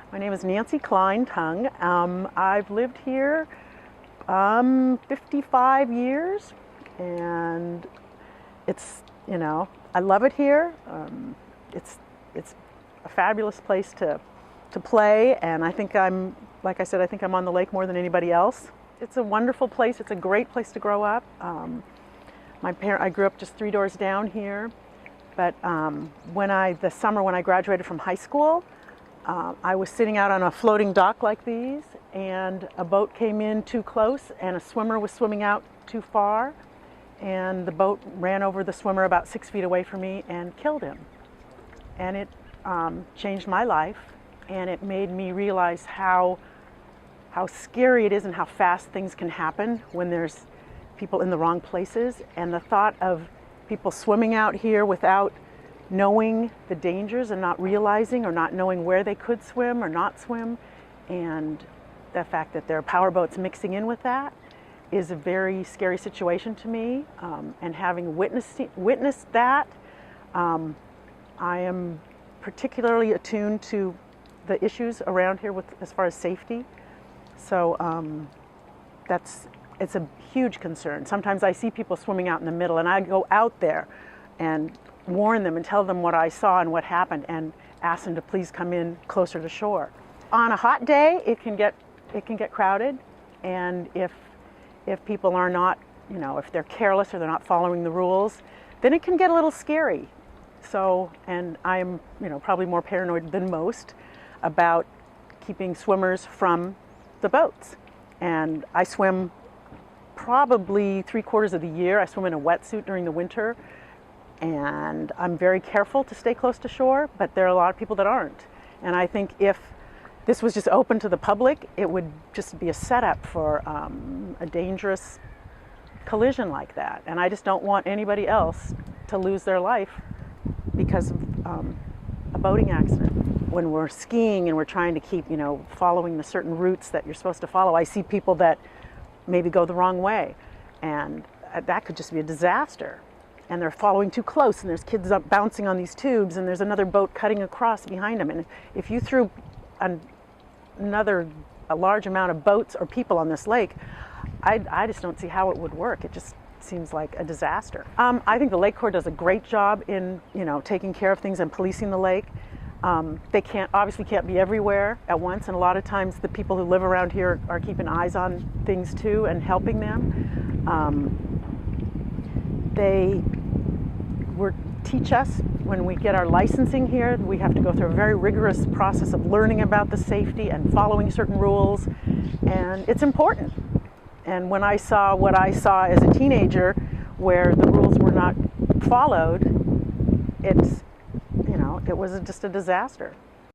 My name is Nancy Klein-Tung. I've lived here 55 years, and I love it here. It's a fabulous place to play, and I think like I said, I think I'm on the lake more than anybody else. It's a wonderful place. It's a great place to grow up. I grew up just 3 doors down here, but the summer when I graduated from high school, I was sitting out on a floating dock like these, and a boat came in too close, and a swimmer was swimming out too far, and the boat ran over the swimmer about 6 feet away from me and killed him. And it changed my life, and it made me realize how scary it is and how fast things can happen when there's people in the wrong places. And the thought of people swimming out here without knowing the dangers and not realizing or not knowing where they could swim or not swim, and the fact that there are power boats mixing in with that is a very scary situation to me. And having witnessed that, I am particularly attuned to the issues around here as far as safety. So it's a huge concern. Sometimes I see people swimming out in the middle, and I go out there and warn them and tell them what I saw and what happened, and ask them to please come in closer to shore. On a hot day, it can get crowded, and if people are not, if they're careless or they're not following the rules, then it can get a little scary. So, and I'm probably more paranoid than most about keeping swimmers from the boats. And I swim probably 3/4 of the year. I swim in a wetsuit during the winter, and I'm very careful to stay close to shore, but there are a lot of people that aren't. And I think if this was just open to the public, it would just be a setup for a dangerous collision like that. And I just don't want anybody else to lose their life because of a boating accident. When we're skiing and we're trying to keep, following the certain routes that you're supposed to follow, I see people that maybe go the wrong way, and that could just be a disaster. And they're following too close, and there's kids up bouncing on these tubes, and there's another boat cutting across behind them. And if you threw a large amount of boats or people on this lake, I just don't see how it would work. It just seems like a disaster. I think the Lake Corps does a great job in taking care of things and policing the lake. They obviously can't be everywhere at once, and a lot of times the people who live around here are keeping eyes on things too and helping them. They teach us when we get our licensing here. We have to go through a very rigorous process of learning about the safety and following certain rules, and it's important. And when I saw what I saw as a teenager, where the rules were not followed, it was just a disaster.